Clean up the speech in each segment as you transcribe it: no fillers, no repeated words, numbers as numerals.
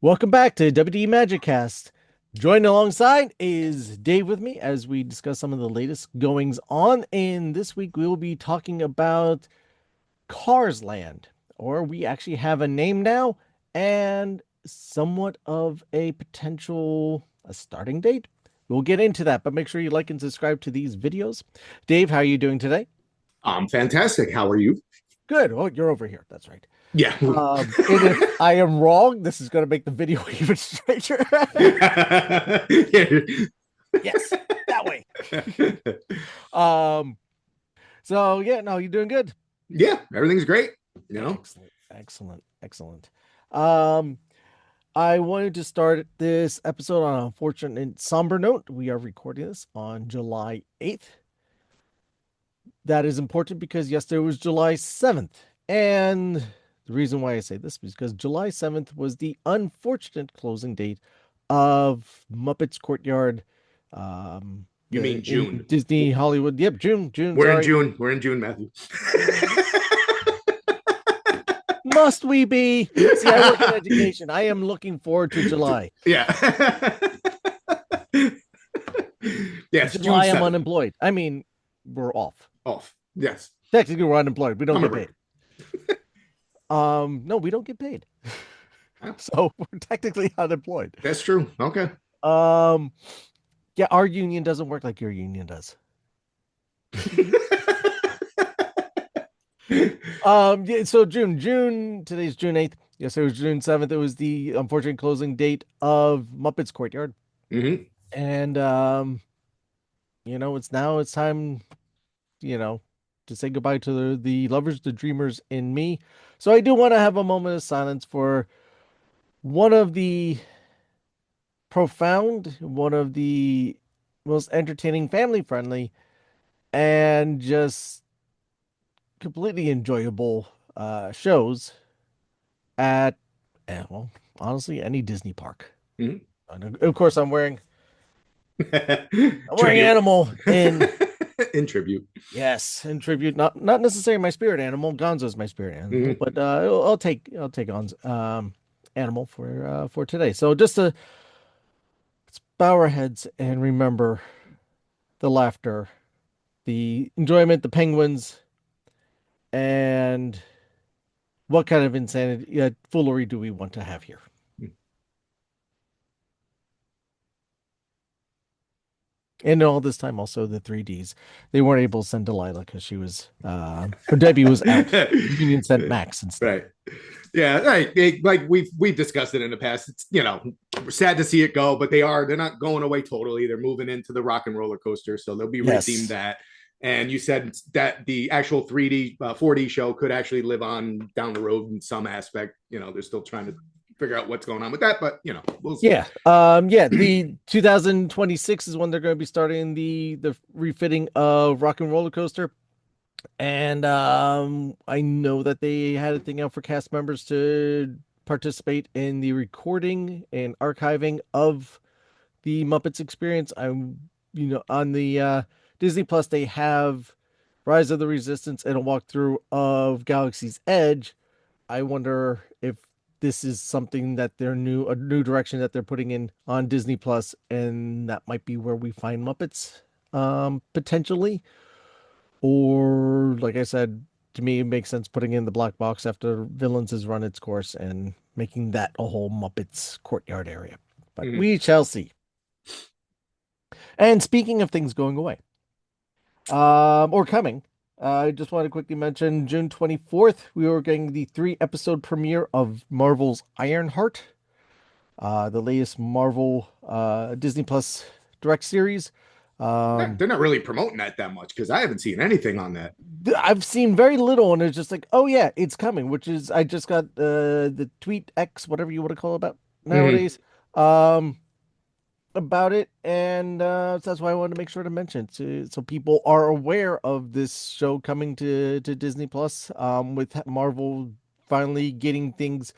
Welcome back to WD Magic Cast. Joined alongside is Dave with me as we discuss some of the latest goings on. And this week we will be talking about Cars Land, or we actually have a name now and somewhat of a potential a starting date. We'll get into that, but make sure you like and subscribe to these videos. Dave, how are you doing today? I'm fantastic. How are you? Good. Oh, you're over here. That's right. Yeah. And if I am wrong, this is going to make the video even stranger. Yes, that way. Um, so yeah, no, you're doing good. Yeah, everything's great. You know? Excellent, excellent, excellent. Um, I wanted to start this episode on a unfortunate and somber note. We are recording this on July 8th. That is important because yesterday was July 7th. And the reason why I say this is because July 7th was the unfortunate closing date of Muppets Courtyard You mean in June. Disney Hollywood. Yep, June, We're in sorry. June. We're in June, Matthew. Must we be? See, I work in education. I am looking forward to July. Yeah. Yes, June July, I'm 7th. unemployed. I mean, we're off. Off. Yes. Technically, we're unemployed. We don't I'm get agreed. paid. No, we don't get paid. Yeah, So we're technically unemployed. that's true. Okay. Um, yeah, our union doesn't work like your union does. Yeah, so today's June 8th. Yes, it was June 7th. It was the unfortunate closing date of Muppets Courtyard. Hmm. And it's time, you know, to say goodbye to the lovers, the dreamers, and me. So I do want to have a moment of silence for one of the profound, one of the most entertaining, family friendly, and just completely enjoyable shows at, well, honestly, any Disney park. Hmm. And of course, I'm wearing Tribute. Animal in, In tribute. yes, in tribute. Not necessarily my spirit animal. Gonzo's my spirit animal, Hmm. but I'll take on Animal for today. So just to let's bow our heads and remember the laughter, the enjoyment, the penguins, and what kind of insanity, foolery do we want to have here? And all this time, also the 3Ds, they weren't able to send Delilah because she was, her Debbie was out. Union sent Max instead. Right. Yeah, right. Like we've discussed it in the past. It's we're sad to see it go, but they're not going away totally. They're moving into the rock and roller coaster, so they'll be rethemed Yes. that. And you said that the actual 3D 4D show could actually live on down the road in some aspect. They're still trying to figure out what's going on with that, but we'll see. Yeah. Yeah. The 2026 is when they're going to be starting the refitting of Rock and Roller Coaster. And I know that they had a thing out for cast members to participate in the recording and archiving of the Muppets experience. On the Disney Plus, they have Rise of the Resistance and a walkthrough of Galaxy's Edge. I wonder if this is something that a new direction that they're putting in on Disney Plus, and that might be where we find Muppets, potentially. Or, like I said, to me, it makes sense putting in the black box after Villains has run its course and making that a whole Muppets courtyard area. But Mhm. we shall see. And speaking of things going away, or coming, I just want to quickly mention June 24th, we were getting the 3 episode premiere of Marvel's Ironheart, the latest Marvel Disney Plus direct series. They're not really promoting that much because I haven't seen anything on that. I've seen very little, and it's just like, oh yeah, it's coming. Which is, I just got the tweet X, whatever you want to call it about Mm-hmm. nowadays, about it, and so that's why I wanted to make sure to mention so people are aware of this show coming to Disney Plus. With Marvel finally getting things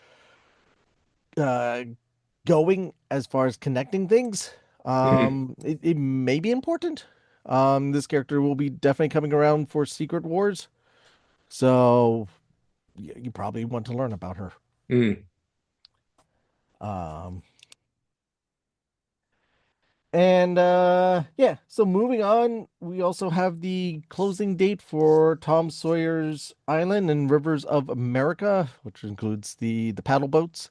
uh going as far as connecting things. Mm-hmm. It may be important. This character will be definitely coming around for Secret Wars. So you probably want to learn about her. Mm-hmm. Um, and yeah, so moving on, we also have the closing date for Tom Sawyer's Island and Rivers of America, which includes the paddle boats,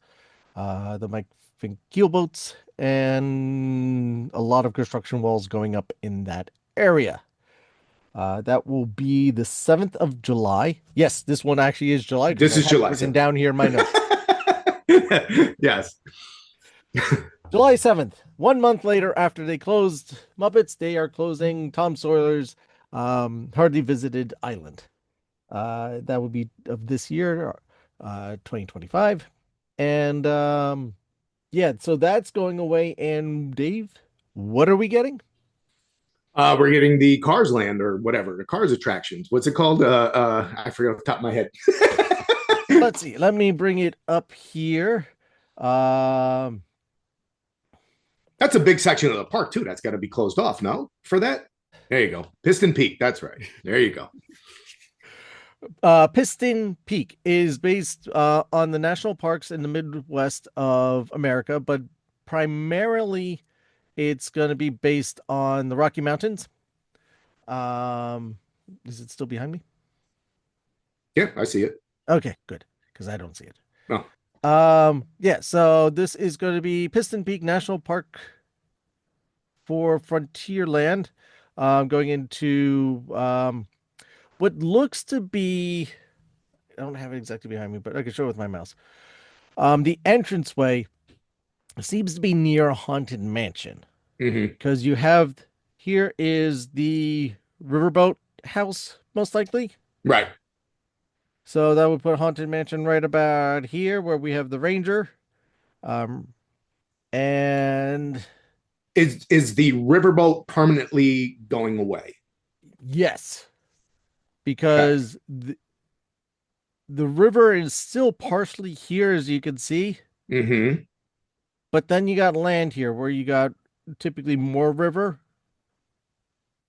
the Mike Fink keel boats, and a lot of construction walls going up in that area. That will be the 7th of July. Yes, this one actually is July because This I is have it July written 7th. down here in my notes. Yes. July 7th, 1 month later after they closed Muppets, they are closing Tom Sawyer's Hardly Visited Island. That would be of this year, 2025. And yeah, so that's going away. And Dave, what are we getting? We're getting the Cars Land or whatever, the Cars attractions. What's it called? I forget off the top of my head. Let's see. Let me bring it up here. Um, That's a big section of the park too. That's got to be closed off, no? For that? There you go. Piston Peak. That's right. There you go. Piston Peak is based on the national parks in the Midwest of America, but primarily it's going to be based on the Rocky Mountains. Um, is it still behind me? Yeah, I see it. Okay, good, because I don't see it. Oh. Yeah, so this is going to be Piston Peak National Park for Frontierland, going into what looks to be, I don't have it exactly behind me, but I can show it with my mouse. The entranceway seems to be near a haunted mansion Mm-hmm. because you have here is the riverboat house, most likely. Right. So that would put haunted mansion right about here where we have the ranger. Um, and Is the riverboat permanently going away? yes, Okay. because the river is still partially here, as you can see, Mm-hmm. but then you got land here where you got typically more river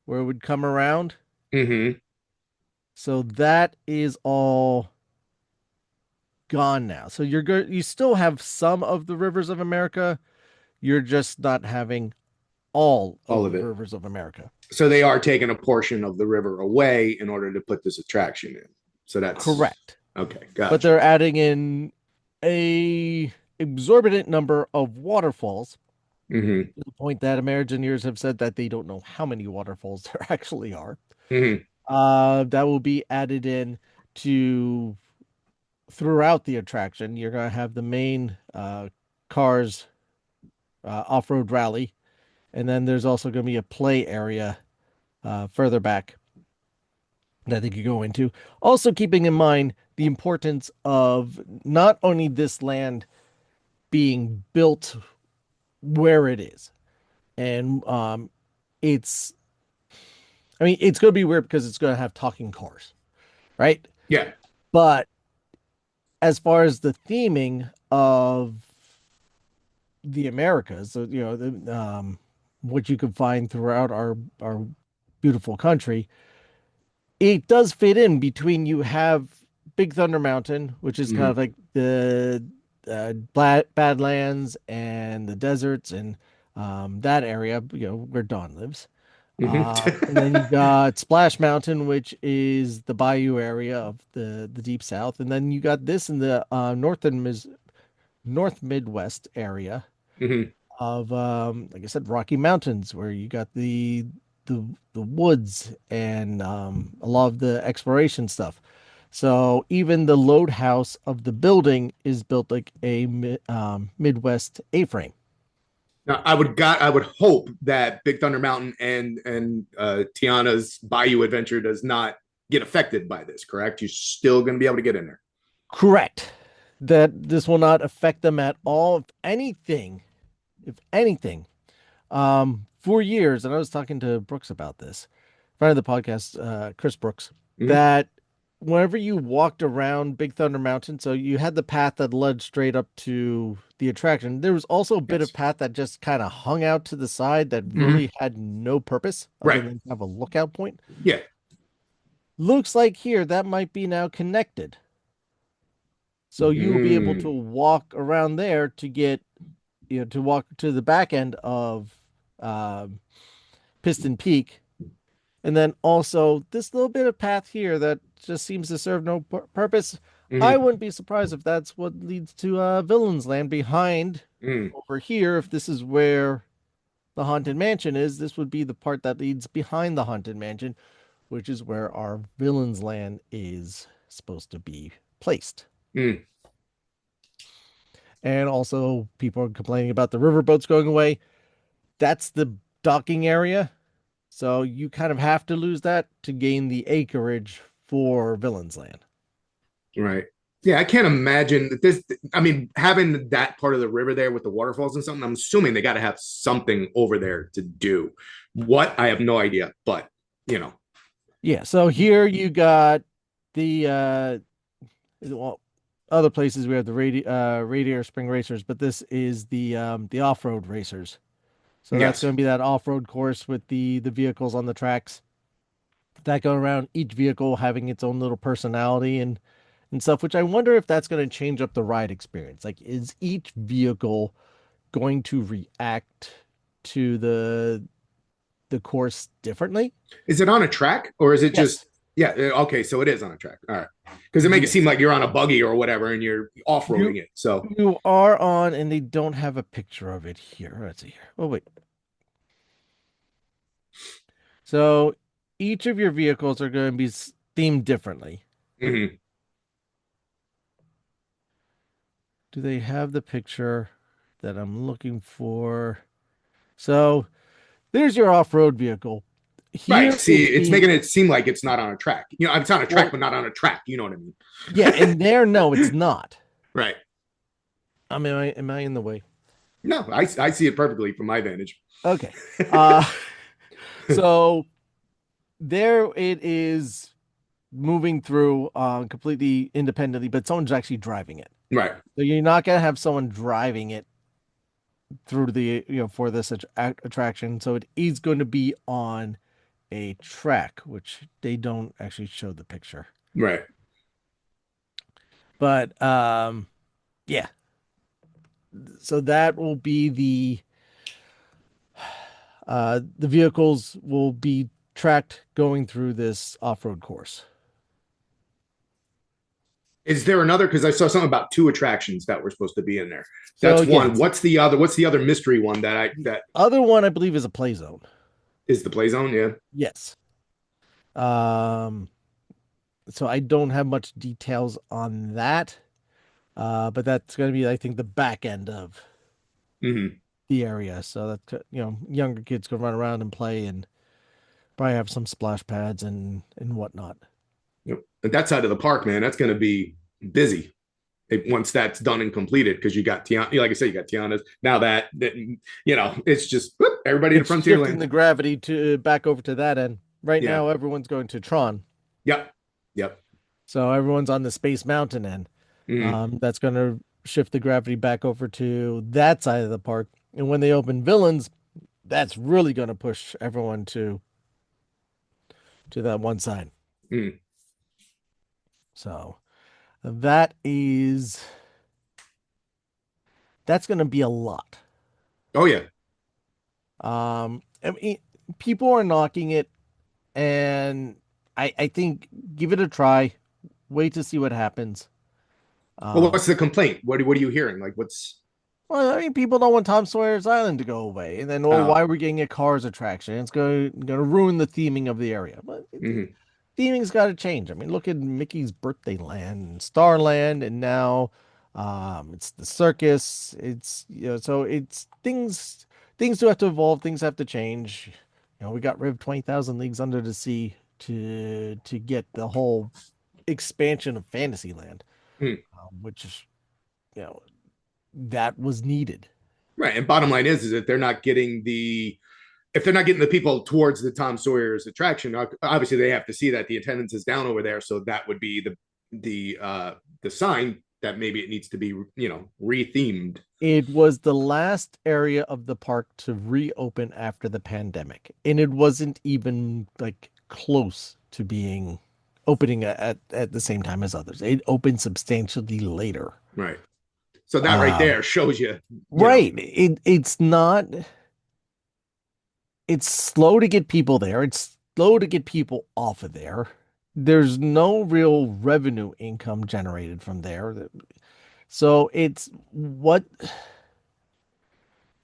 where it would come around. Mm-hmm. So that is all gone now. So you're good. You still have some of the rivers of America. You're just not having all All of of the it. rivers of America. So they are taking a portion of the river away in order to put this attraction in. So that's Correct. okay. But Gotcha. they're adding in a exorbitant number of waterfalls Mm-hmm. to the point that Imagineers have said that they don't know how many waterfalls there actually are. Mm-hmm. That will be added in to throughout the attraction. You're going to have the main cars off-road rally, and then there's also going to be a play area further back that they could go into. Also, keeping in mind the importance of not only this land being built where it is, and it's, I mean, it's going to be weird because it's going to have talking cars, right? Yeah. But as far as the theming of the Americas, so what you could find throughout our beautiful country, it does fit in between. You have Big Thunder Mountain, which is kind Mm-hmm. of like the Badlands and the deserts and that area, where Dawn lives. And then you Mm-hmm. got Splash Mountain, which is the bayou area of the deep south, and then you got this in the North Midwest area Mm-hmm. of like I said, Rocky Mountains, where you got the the woods and a lot of the exploration stuff. So even the load house of the building is built like a Midwest A-frame. Now, I would hope that Big Thunder Mountain and Tiana's Bayou Adventure does not get affected by this. Correct? You're still going to be able to get in there. Correct. That this will not affect them at all. If anything, for years, and I was talking to Brooks about this, friend of the podcast, Chris Brooks, Mm-hmm. that whenever you walked around Big Thunder Mountain, so you had the path that led straight up to the attraction. There was also a bit of Yes. path that just kind of hung out to the side that Mm-hmm. really had no purpose other Right. than to have a lookout point. Yeah. Looks like here that might be now connected. So you will be able to Mm, walk around there to get, to walk to the back end of um, Piston Peak. And then also this little bit of path here that just seems to serve no purpose. I mm, wouldn't be surprised if that's what leads to Villain's Land behind mm, over here. If this is where the Haunted Mansion is, this would be the part that leads behind the Haunted Mansion, which is where our Villain's Land is supposed to be placed. mm. And also, people are complaining about the riverboats going away. That's the docking area. So you kind of have to lose that to gain the acreage for Villain's Land. Right. Yeah, I can't imagine that this. I mean, having that part of the river there with the waterfalls and something, I'm assuming they got to have something over there to do. What? I have no idea, but you know, Yeah, so here you got the well, other places we have the Radiator Spring Racers, but this is the off-road racers. So that's yes. going to be that off-road course with the vehicles on the tracks that go around, each vehicle having its own little personality and stuff, which I wonder if that's going to change up the ride experience. Like, is each vehicle going to react to the course differently? Is it on a track or is it Yes. just? Yeah. Okay, so it is on a track. All right, because it make it seem Yes. like you're on a buggy or whatever, and you're off You roading it. So you are on, and they don't have a picture of it here. Let's see here. Oh wait. So each of your vehicles are going to be themed differently. mhm. Do they have the picture that I'm looking for? So there's your off-road vehicle. Right. Here See, is it's the making it seem like it's not on a track. You know, it's on a track, well, but not on a track. You know what I yeah, mean? and there, no, it's not. Right. I mean, am I in the way? No, I see it perfectly from my vantage. Okay. Uh, so there it is moving through completely independently, but someone's actually driving it. Right. So you're not gonna have someone driving it through for this attraction. So it is going to be on a track, which they don't actually show the picture. Right. But yeah, so that will be the vehicles will be tracked going through this off-road course. Is there another? Because I saw something about two attractions that were supposed to be in there. So That's one. yes, What's the other? What's the other mystery one the that other one I believe is a play zone. is the play zone? Yeah. Yes. Um, so I don't have much details on that. But that's going to be, I think, the back end of Mm-hmm. the area. So that younger kids can run around and play and probably have some splash pads and whatnot. Yep. And that side of the park, man, that's going to be busy once that's done and completed because you got Tiana, like I said, you got Tiana's. Now that it's just whoop, everybody to It's shifting Frontierland. the gravity to back over to that end. Right Yeah. now, everyone's going to Tron, Yep. Yep. so everyone's on the Space Mountain end. Mm-hmm. That's going to shift the gravity back over to that side of the park. And when they open Villains, that's really going to push everyone to that one side. Mm-hmm. So that's going to be a lot. Oh yeah. I mean, people are knocking it, and I think give it a try. Wait to see what happens. Well, Um, what's the complaint? What are you hearing? Like, what's? well, I mean, people don't want Tom Sawyer's Island to go away, and then, well, Oh. why are we getting a Cars attraction? It's going to ruin the theming of the area. But Mm-hmm. theming's got to change. I mean, look at Mickey's Birthday Land, and Starland, and now it's the circus. It's so it's things do have to evolve. Things have to change. We got rid of 20,000 Leagues Under the Sea to get the whole expansion of Fantasyland, Mm-hmm. which is you know that was needed. Right. And bottom line is that they're not getting the if they're not getting the people towards the Tom Sawyer's attraction, obviously they have to see that the attendance is down over there. So that would be the sign that maybe it needs to be rethemed. It was the last area of the park to reopen after the pandemic, and it wasn't even like close to being opening at the same time as others. It opened substantially later. Right. So that right Um, there shows you, you know, right. It's not. It's slow to get people there. It's slow to get people off of there. There's no real revenue income generated from there. So it's what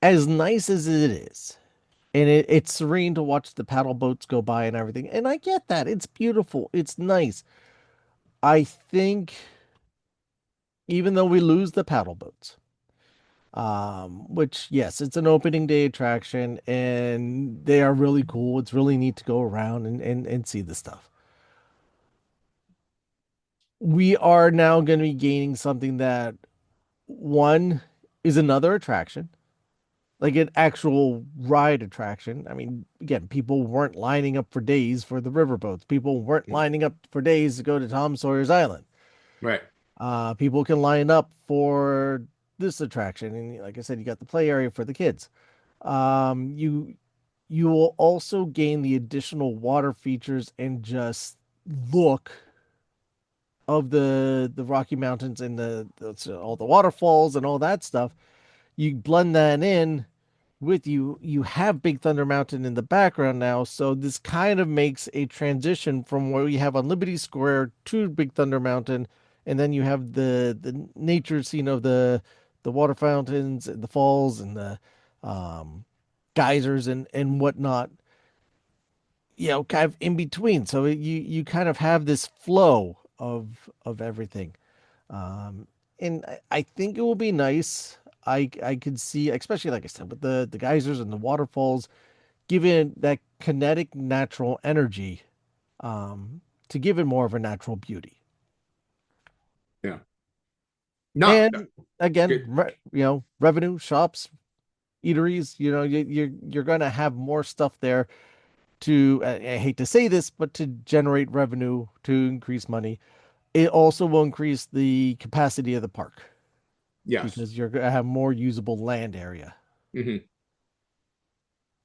as nice as it is. And it's serene to watch the paddle boats go by and everything. And I get that. It's beautiful. It's nice. I think even though we lose the paddle boats, which yes, it's an opening day attraction and they are really cool. It's really neat to go around and see the stuff. We are now going to be gaining something that one is another attraction, like an actual ride attraction. I mean, again, people weren't lining up for days for the riverboats. People weren't lining up for days to go to Tom Sawyer's Island. right. People can line up for this attraction, and like I said, you got the play area for the kids. You will also gain the additional water features and just look of the Rocky Mountains and all the waterfalls and all that stuff. You blend that in with you have Big Thunder Mountain in the background now, so this kind of makes a transition from what we have on Liberty Square to Big Thunder Mountain, and then you have the nature scene of the water fountains and the falls and the um geysers and whatnot, kind of in between. So you kind of have this flow of everything. And I think it will be nice. I could see, especially like I said, with the geysers and the waterfalls, given that kinetic natural energy, to give it more of a natural beauty. Yeah. No, And again, good. revenue, shops, eateries, you're going to have more stuff there to, I hate to say this, but to generate revenue, to increase money. It also will increase the capacity of the park Yes. because you're going to have more usable land area. Hmm.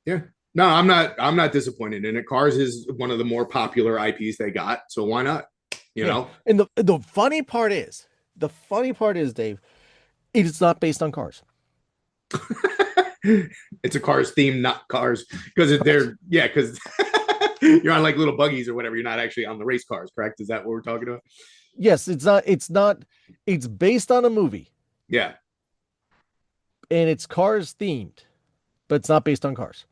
Yeah. No, I'm not disappointed in it. Cars is one of the more popular IPs they got, so why not? You Yeah. know? And the funny part is, Dave, it is not based on cars. It's a cars theme, not cars, because Correct. they're yeah, because you're on like little buggies or whatever. You're not actually on the race cars, correct? Is that what we're talking about? Yes, it's based on a movie Yeah. and it's cars themed, but it's not based on cars.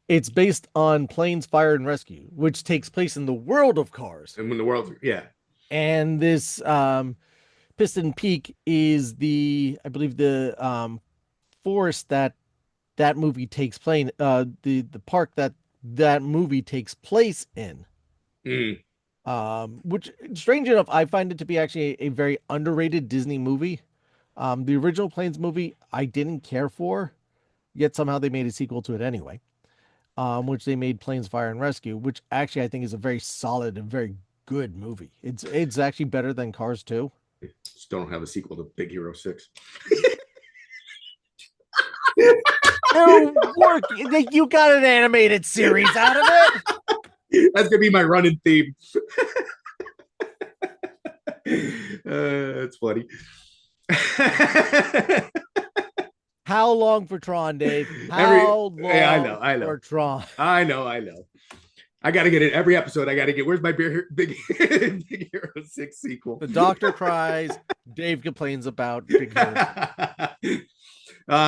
It's based on Planes, Fire, and Rescue, which takes place in the world of cars. And when the world's yeah. And this Piston Peak is I believe the forest that movie takes place, the park that movie takes place in. Mm, Which strange enough, I find it to be actually a very underrated Disney movie. The original Planes movie I didn't care for, yet somehow they made a sequel to it anyway. Which they made Planes, Fire, and Rescue, which actually I think is a very solid and very good movie. It's actually better than Cars 2. still don't have a sequel to Big Hero 6. They're working. You got an animated series out of it. That's gonna be my running theme. That's funny. How long for Tron, Dave? Every How yeah, long for Tron? I know. I got to get it every episode. I got to get. Where's my Big Hero 6 sequel? The doctor cries. Dave complains about Big Hero 6.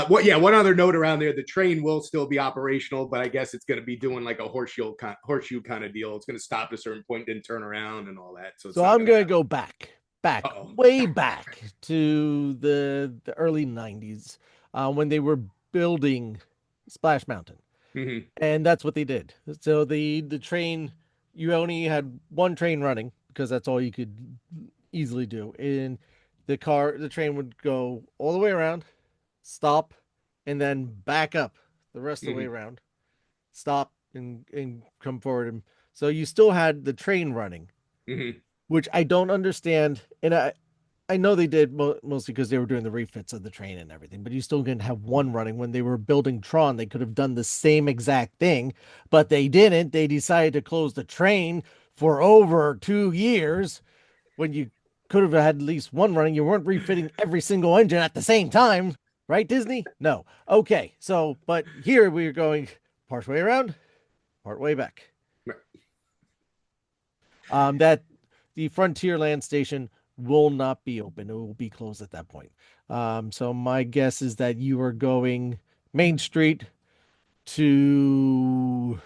What? Yeah. One other note around there: the train will still be operational, but I guess it's going to be doing like a horseshoe kind of deal. It's going to stop at a certain point, then turn around and all that. So it's So not I'm going to gonna have. go back, Oh. way back to the early '90s, when they were building Splash Mountain, Mm-hmm. and that's what they did. So the train, you only had one train running because that's all you could easily do. And the train would go all the way around, stop, and then back up the rest of the way Mm-hmm. around, stop and come forward. And so you still had the train running, Mm-hmm. which I don't understand. And I know they did mostly because they were doing the refits of the train and everything, but you still didn't have one running. When they were building Tron, they could have done the same exact thing, but they didn't. They decided to close the train for over 2 years when you could have had at least one running. You weren't refitting every single engine at the same time, right, Disney? No. Okay, so, but here we are going part way around, part way back. That the Frontierland station will not be open. It will be closed at that point. So my guess is that you are going Main Street to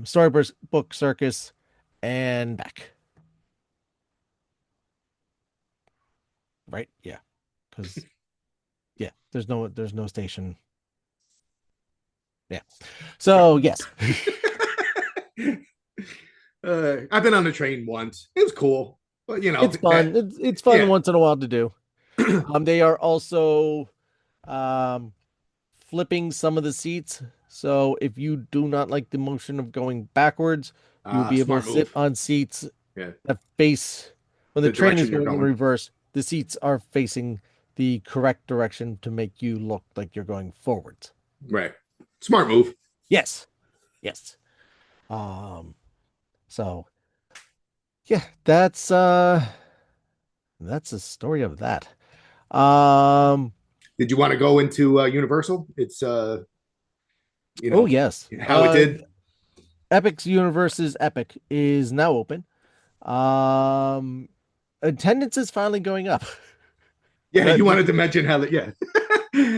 Storybook Circus and back. Right? Yeah. Because yeah, there's no station. Yeah. So yes, I've been on the train once. It was cool, but it's that fun. It's fun yeah. once in a while to do. They are also um flipping some of the seats. So if you do not like the motion of going backwards, you'll be able to Smart sit move. on seats Yeah, that face when the the train is direction you're going in going. reverse, the seats are facing the correct direction to make you look like you're going forwards. Right. Smart move. Yes. Yes. Um so yeah, that's the story of that. Um Did you want to go into Universal? It's you oh know yes. how it did. Epic's Universe's Epic is now open. Um, Attendance is finally going up. Yeah, That you wanted to mention how that. Yeah,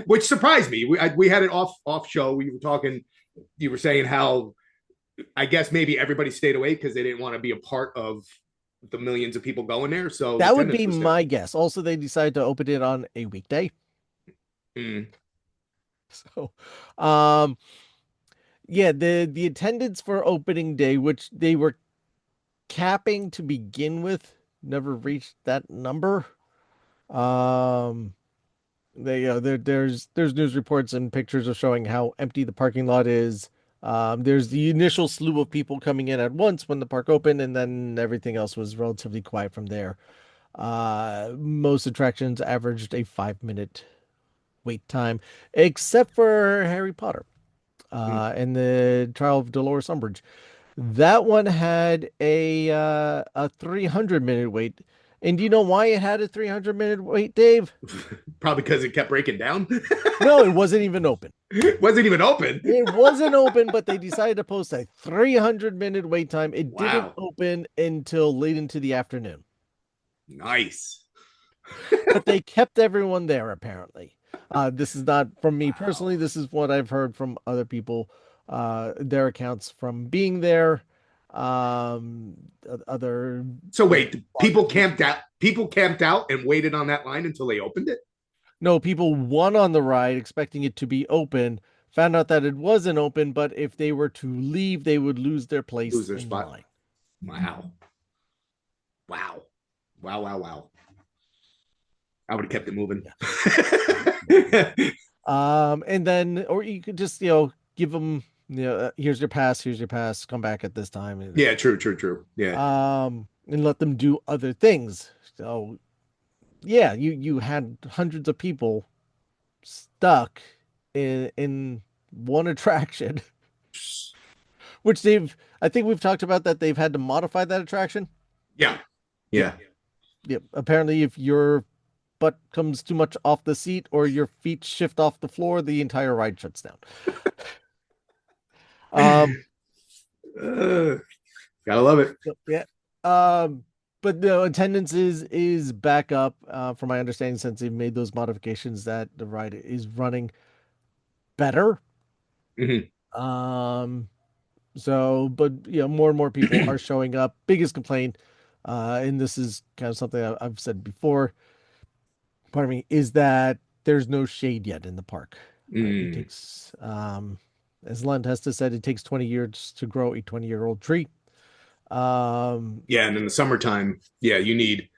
which surprised me. We had it off show. We were talking. You were saying how I guess maybe everybody stayed away because they didn't want to be a part of the millions of people going there. So that would attendance be was still. my guess. Also, they decided to open it on a weekday. Mm. So, um, yeah, the attendance for opening day, which they were capping to begin with, never reached that number. Um, there's news reports and pictures of showing how empty the parking lot is. There's the initial slew of people coming in at once when the park opened, and then everything else was relatively quiet from there. Most attractions averaged a 5 minute wait time, except for Harry Potter Mm. and the Trial of Dolores Umbridge. That one had a 300-minute wait. And do you know why it had a 300-minute wait, Dave? Probably because it kept breaking down. No, it wasn't even open. Wasn't even open. It wasn't open, but they decided to post a 300-minute wait time. It didn't Wow, open until late into the afternoon, nice. but they kept everyone there apparently. This is not from me personally. Wow. This is what I've heard from other people, their accounts from being there, other, So you know, wait, people bloggers. camped out. People camped out and waited on that line until they opened it. No, people won on the ride expecting it to be open, found out that it wasn't open, but if they were to leave, they would lose their Lose place their in the spot. line. Wow. Wow. Wow. Wow. Wow. I would have kept it moving. Yeah. And then, or you could just, give them, here's your pass, come back at this time, Yeah. True. True. True. Yeah. and let them do other things. So, yeah, you had hundreds of people stuck in one attraction, which I think we've talked about that they've had to modify that attraction. Yeah. Yeah. Yeah. Yeah. Apparently, if your butt comes too much off the seat or your feet shift off the floor, the entire ride shuts down. Um, Uh, gotta love it. yeah. Um, but the attendance is back up, from my understanding, since they've made those modifications that the ride is running better. Mhm. Um, so, but more and more people are showing up. Biggest complaint, and this is kind of something I've said before, pardon me, is that there's no shade yet in the park. Right? It Mm. takes, as Len Testa said, it takes 20 years to grow a 20-year-old tree. Um, Yeah, and in the summertime, yeah, you need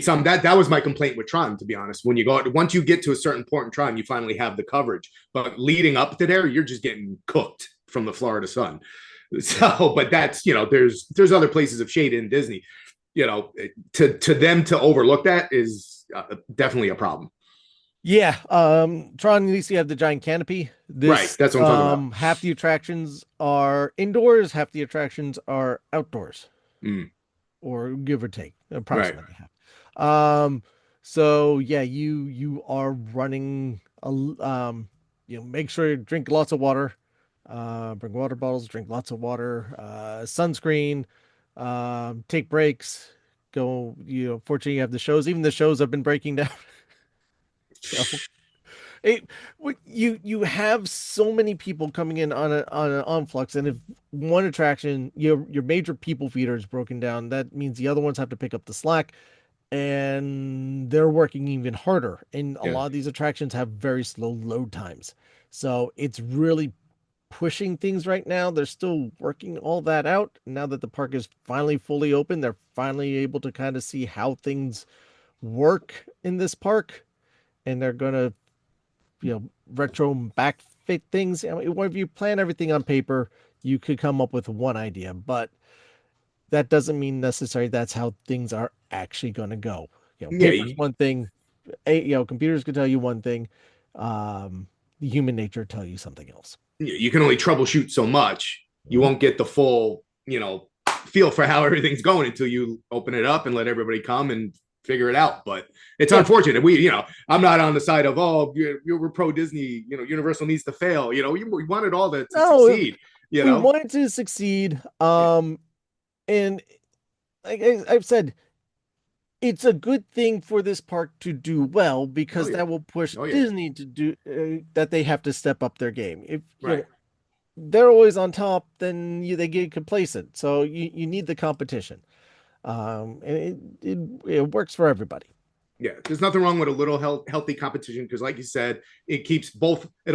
some. That was my complaint with Tron, to be honest. When you go once you get to a certain point in Tron, you finally have the coverage. But leading up to there, you're just getting cooked from the Florida sun. So, but that's there's other places of shade in Disney. to them to overlook that is definitely a problem. Yeah, Tron, at least you have the giant canopy. Right. This That's what I'm talking about. half the attractions are indoors, half the attractions are outdoors, Mm, or give or take, right. approximately half. Um, so yeah, you are running make sure you drink lots of water, bring water bottles, drink lots of water, sunscreen, take breaks, go, fortunately you have the shows. Even the shows have been breaking down. So it, you have so many people coming in on an influx, and if one attraction, your major people feeder is broken down, that means the other ones have to pick up the slack, and they're working even harder. And a Yeah. lot of these attractions have very slow load times, so it's really pushing things right now. They're still working all that out. Now that the park is finally fully open, they're finally able to kind of see how things work in this park, and they're gonna retro backfit things. I mean, if you plan everything on paper, you could come up with one idea, but that doesn't mean necessarily that's how things are actually going to go. Yeah. Paper's one thing. Computers can tell you one thing. Um, the human nature tell you something else. You can only troubleshoot so much. You Mhm. won't get the full, feel for how everything's going until you open it up and let everybody come and figure it out. But it's Yeah. unfortunate. I'm not on the side of, oh, you're pro Disney. Universal needs to fail. We want it all to No, succeed. You we know. wanted to succeed. Yeah. And like I've said, it's a good thing for this park to do well Oh because yeah. that will push Oh yeah. Disney to do that. They have to step up their game. If Right. they're always on top, then they get complacent. So you need the competition, and it works for everybody. Yeah, there's nothing wrong with a little healthy competition because, like you said, it'll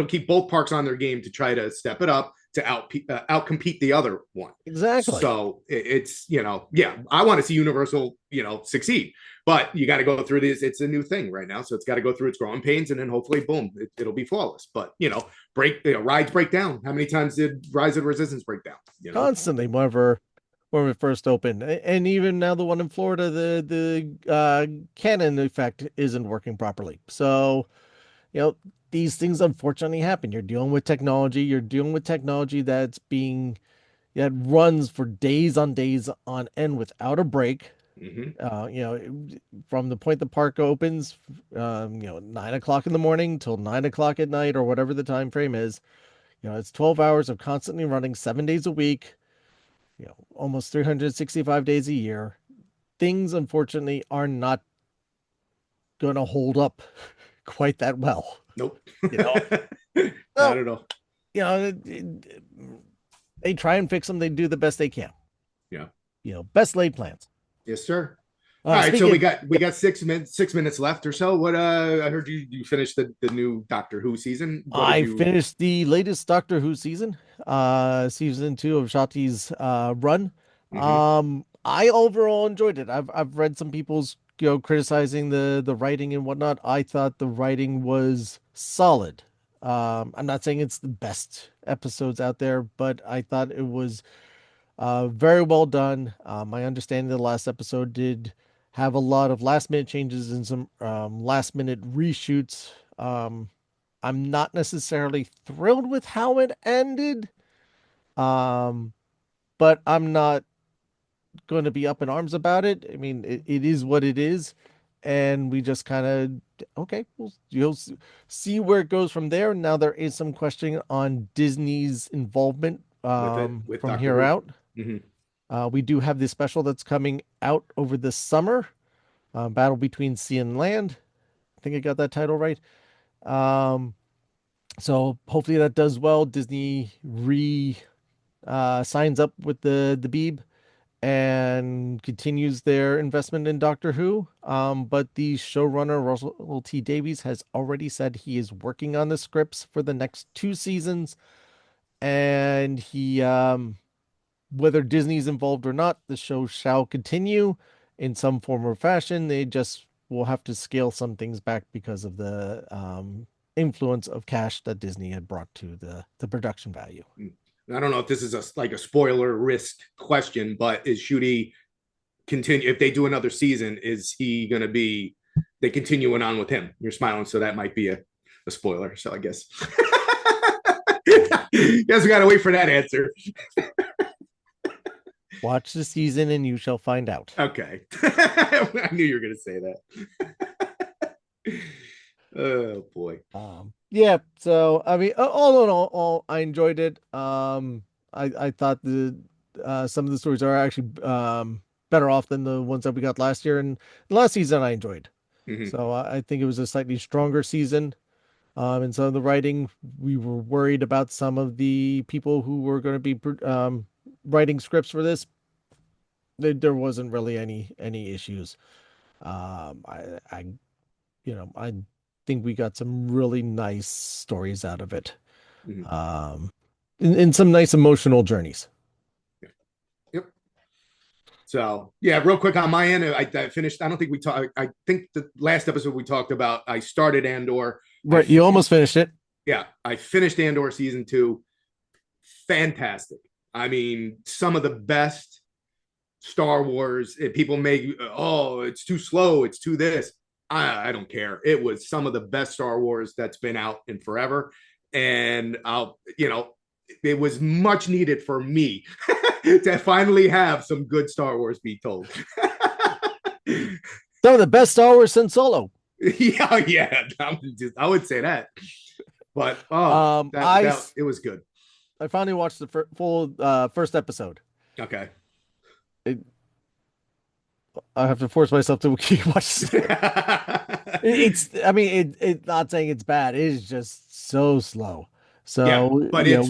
keep both parks on their game to try to step it up to outcompete the other one. Exactly. So it's yeah, I want to see Universal succeed, but you got to go through this. It's a new thing right now, so it's got to go through its growing pains, and then hopefully, boom, it'll be flawless. But rides break down. How many times did Rise of the Resistance break down? Constantly, whenever when we first opened, and even now the one in Florida, the cannon effect isn't working properly. So you know these things unfortunately happen. You're dealing with technology. You're dealing with technology that runs for days on days on end without a break. Mm-hmm. Uh, you know, from the point the park opens, 9 o'clock in the morning till 9 o'clock at night or whatever the time frame is. It's 12 hours of constantly running 7 days a week. Almost 365 days a year. Things unfortunately are not going to hold up quite that well. Nope. You know, Not no, at all. they try and fix them. They do the best they can. Yeah. Best laid plans. Yes, sir. All right, so Speaking we of, got we yeah, got 6 minutes left or so. What I heard you finished the new Doctor Who season. What did I you? finished the latest Doctor Who season, season 2 of Shati's run. Mm-hmm, I overall enjoyed it. I've read some people's criticizing the writing and whatnot. I thought the writing was solid. I'm not saying it's the best episodes out there, but I thought it was very well done. My understanding the last episode did have a lot of last minute changes and some last minute reshoots. I'm not necessarily thrilled with how it ended, um, but I'm not going to be up in arms about it. I mean, it is what it is, and we just kind of okay, you'll see where it goes from there. Now there is some questioning on Disney's involvement with from Doctor here Who. out. Mm-hmm. We do have this special that's coming out over the summer, Battle Between Sea and Land. I think I got that title right. Um, so hopefully that does well. Disney re signs up with the Beeb and continues their investment in Doctor Who. But the showrunner Russell T Davies has already said he is working on the scripts for the next 2 seasons, and he whether Disney's involved or not, the show shall continue in some form or fashion. They just will have to scale some things back because of the influence of cash that Disney had brought to the production value. I don't know if this is like a spoiler risk question, but is Shooty continue if they do another season? Is he going to be they continuing on with him? You're smiling, so that might be a spoiler. So I guess guess we got to wait for that answer. Watch the season and you shall find out. Okay, I knew you were going to say that. Oh boy. Yeah. So I mean, all in all, I enjoyed it. I thought the some of the stories are actually better off than the ones that we got last year, and the last season I enjoyed. Mm-hmm. So I think it was a slightly stronger season. And some of the writing, we were worried about some of the people who were going to be writing scripts for this. There wasn't really any issues. I I think we got some really nice stories out of it. Mm-hmm. Um, and some nice emotional journeys. Yep. So yeah, real quick on my end, I finished. I don't think we talked. I think the last episode we talked about. I started Andor. Right, you almost finished it. Yeah, I finished Andor season 2. Fantastic. I mean, some of the best Star Wars. People make, oh, it's too slow. It's too this. I don't care. It was some of the best Star Wars that's been out in forever. And it was much needed for me to finally have some good Star Wars be told. Some of the best Star Wars since Solo. Yeah, yeah. I would say that. But it was good. I finally watched the full first episode. Okay. It, I have to force myself to keep watching. It's I mean it not saying it's bad. It is just so slow. Yeah, So but it's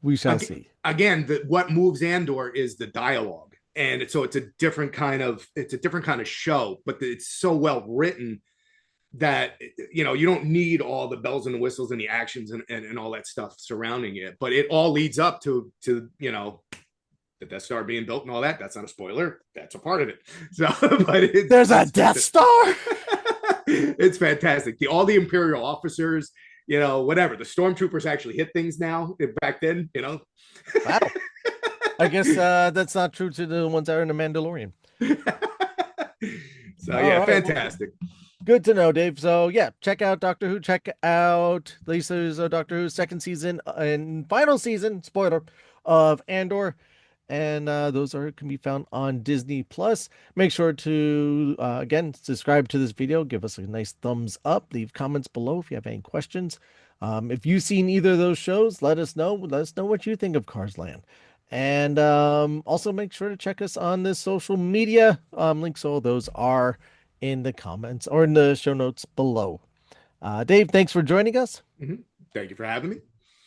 we shall see. Again, what moves Andor is the dialogue, and so it's a different kind of show, but it's so well written that you don't need all the bells and the whistles and the actions and all that stuff surrounding it, but it all leads up to the Death Star being built and all that. That's not a spoiler. That's a part of it. So, but there's a Death Star. It's fantastic. All the Imperial officers, whatever. The stormtroopers actually hit things now. Back then, Wow. I guess that's not true to the ones that are in the Mandalorian. So yeah, right. Fantastic. Well, good to know, Dave. So yeah, check out Doctor Who. Check out Lisa's Doctor Who's second season and final season, spoiler, of Andor. And those can be found on Disney Plus. Make sure to again subscribe to this video, give us a nice thumbs up, leave comments below if you have any questions. If you've seen either of those shows, let us know. Let us know what you think of Cars Land. And also make sure to check us on the social media. Links, all those are in the comments or in the show notes below. Dave, thanks for joining us. Mm-hmm. Thank you for having me.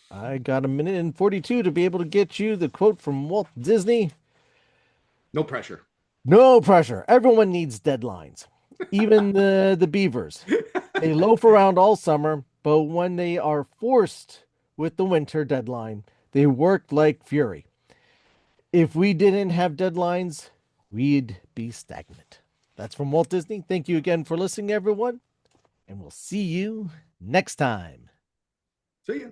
I got a minute and 42 to be able to get you the quote from Walt Disney. No pressure. No pressure. Everyone needs deadlines. Even the beavers. They loaf around all summer, but when they are forced with the winter deadline, they work like fury. If we didn't have deadlines, we'd be stagnant. That's from Walt Disney. Thank you again for listening, everyone, and we'll see you next time. See ya.